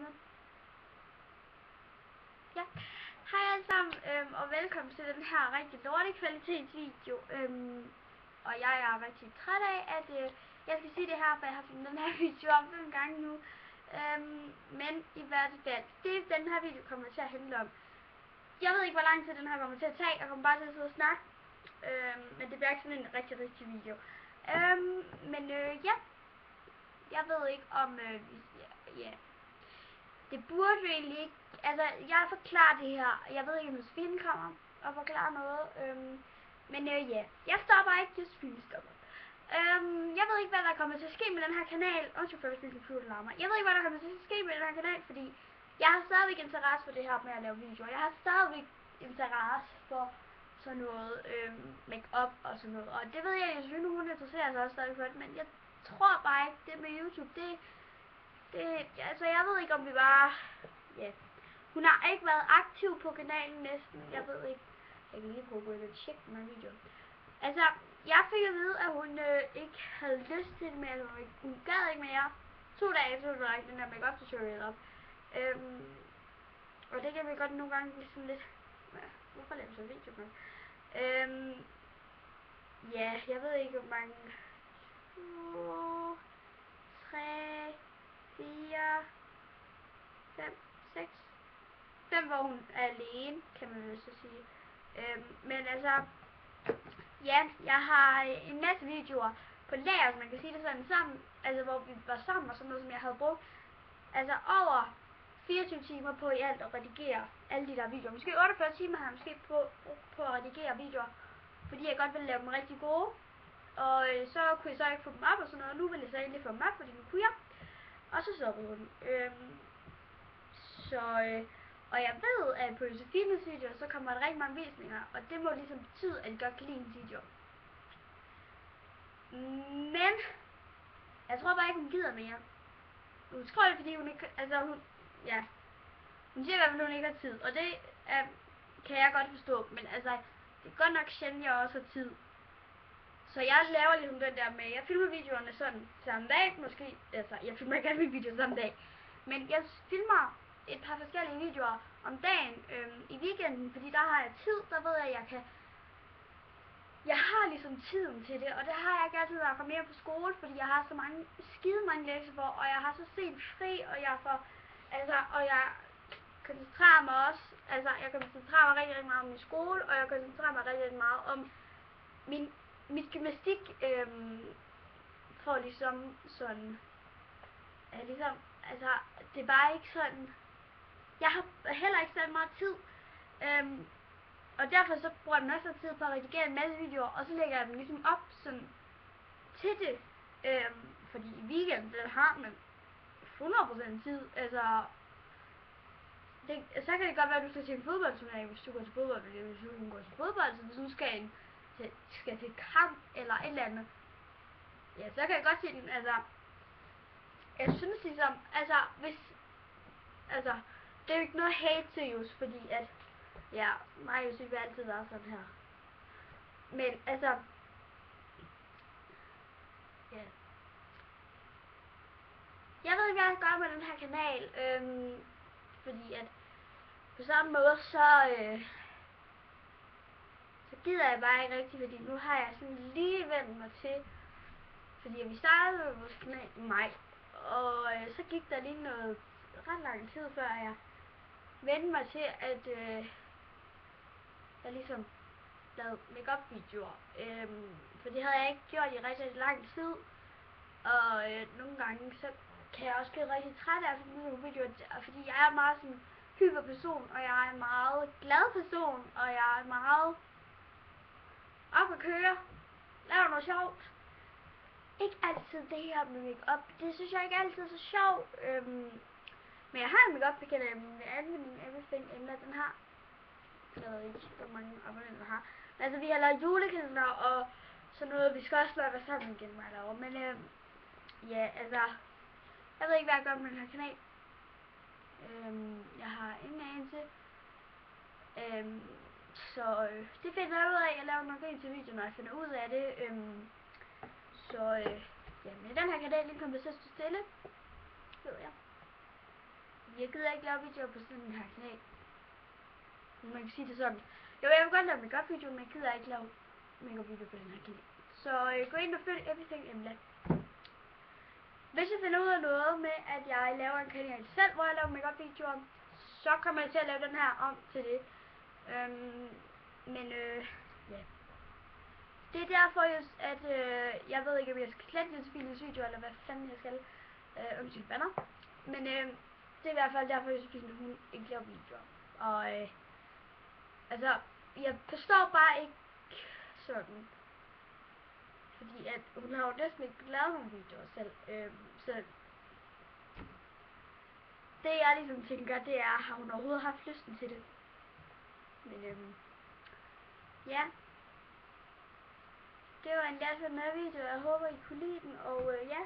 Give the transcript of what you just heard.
nu. Ja, hej alle sammen, og velkommen til den her rigtig dårlige kvalitetsvideo. Og jeg er rigtig træt af, at jeg skal sige det her, for jeg har filmet den her video om 5 gange nu. Men i hvert fald, det den her video kommer til at handle om. Jeg ved ikke, hvor lang tid den her kommer til at tage. Jeg kommer bare til at sidde og snakke. Men det bliver ikke sådan en rigtig video. Ja. Jeg ved ikke om, ja. Det burde jo egentlig ikke, altså jeg forklarer det her. Jeg ved ikke, om Josefine kommer og forklarer noget. Men ja, jeg stopper ikke, Josefine stopper. Jeg ved ikke, hvad der kommer til at ske med den her kanal. Undskyld for, hvis min computer larmer. Jeg ved ikke, hvad der kommer til at ske med den her kanal, fordi jeg har stadigvæk interesse for det her med at lave videoer. Jeg har stadigvæk interesse for sådan noget make-up og sådan noget. Og det ved jeg, at Josefine, hun interesserer sig også stadig for det, men jeg tror bare ikke, det med YouTube, altså jeg ved ikke, om vi bare, ja. Hun har ikke været aktiv på kanalen næsten, jeg ved ikke. Jeg kan lige prøve at tjekke den her video. Altså, jeg fik at vide, at hun ikke havde lyst til det mere, hun gad ikke mere. 2 dage efter hun lagde den her make-up tutorial op. Og det kan vi godt nogle gange blive sådan lidt, hvorfor laver vi så video med? Ja, jeg ved ikke, hvor mange 2, 3, 4, 5, 6, 5, hvor hun er alene, kan man jo så sige. Men altså, ja, jeg har en masse videoer på lager, så man kan sige det sådan sammen, altså hvor vi var sammen og sådan noget, som jeg havde brugt, altså over 24 timer på i alt at redigere alle de der videoer. Måske 48 timer har jeg måske på at redigere videoer, fordi jeg godt ville lave dem rigtig gode. Og så kunne jeg så ikke få dem op og sådan noget, og nu vil jeg så egentlig få dem op, fordi nu kunne jeg. Og så stoppede hun. Og jeg ved, at på Josefines video, så kommer der rigtig mange visninger, og det må ligesom betyde, at jeg godt kan lide en video. Men jeg tror bare ikke, hun gider mere. Hun tror det, fordi hun ikke, altså hun, ja. Hun siger i hvert fald, at hun ikke har tid, og det kan jeg godt forstå, men altså, det er godt nok sjældent, jeg også har tid. Så jeg laver ligesom den der med, jeg filmer videoerne sådan samme dag, måske, altså jeg filmer ikke alle videoer samme dag, men jeg filmer et par forskellige videoer om dagen i weekenden, fordi der har jeg tid, der ved jeg, jeg har ligesom tiden til det, og det har jeg ikke altid, når jeg kommer hjem på skole, fordi jeg har så mange lektier for, og jeg har så sent fri, og jeg får, altså, og jeg koncentrerer mig også, altså jeg koncentrerer mig rigtig meget om min skole, og jeg koncentrerer mig rigtig meget om mit gymnastik, for ligesom sådan, ligesom, altså det er bare ikke sådan, jeg har heller ikke så meget tid, og derfor så bruger jeg masser af tid på at redigere en masse videoer, og så lægger jeg dem ligesom op sådan til det, fordi i weekenden, der har man 100% tid, altså, så kan det godt være, at du skal til en fodboldturnering, hvis du går til fodbold, eller hvis du går til fodbold, så hvis du skal til kamp, eller et eller andet, ja, så kan jeg godt se den, altså, jeg synes ligesom, altså, det er jo ikke noget hate til Jus, fordi at, ja, mig og Jus vil altid være sådan her. Men altså, ja. Jeg ved ikke, hvad jeg gør med den her kanal, fordi at, på samme måde, så gider jeg bare ikke rigtig, fordi nu har jeg sådan lige vendt mig til, fordi vi startede vores kanal i maj, og så gik der lige noget ret lang tid, før jeg vendte mig til, at jeg ligesom lavede make-up videoer, for det havde jeg ikke gjort i rigtig lang tid, og nogle gange så kan jeg også blive rigtig træt af at filme videoer, fordi jeg er meget sådan hyper person, og jeg er en meget glad person, og jeg er meget op at køre, laver noget sjovt. Ikke altid det her med make-up, det synes jeg ikke altid er så sjovt, men jeg har en make-up kanal med Anvending Everything Emma, den har, jeg ved ikke, hvor mange abonnenter har, men altså vi har lavet julekalender og sådan noget, vi skal også lave være sammen igen, mig derovre, men ja, altså, jeg ved ikke, hvad jeg gør med den her kanal, jeg har ingen anelse, så det finder jeg ud af, jeg laver nok en til video, når jeg finder ud af det, ja, men den her kanal, den kommer til at stå stille, ved jeg. jeg gider ikke lave videoer på sådan her kanal. Man kan sige det sådan. Jo, jeg vil godt lave make-up videoer, men jeg gider ikke lave make-up videoer på den her kanal. Så gå ind og følg Everything Emla. Hvis jeg finder ud af noget med, at jeg laver en kanal selv, hvor jeg laver make-up videoer, så kommer jeg til at lave den her om til det. Ja. Det er derfor, at jeg ved ikke, om jeg skal slette Josefines video, eller hvad fanden jeg skal. Undskyld banner. Men det er i hvert fald derfor, at Josefine, hun ikke laver videoer. Og altså, jeg forstår bare ikke sådan. Fordi at hun har jo næsten ikke lavet nogle videoer selv. Så det jeg ligesom tænker, det er, har hun overhovedet haft lysten til det? Men ja. Det var en ganske med video. Jeg håber I kunne lide den, og ja.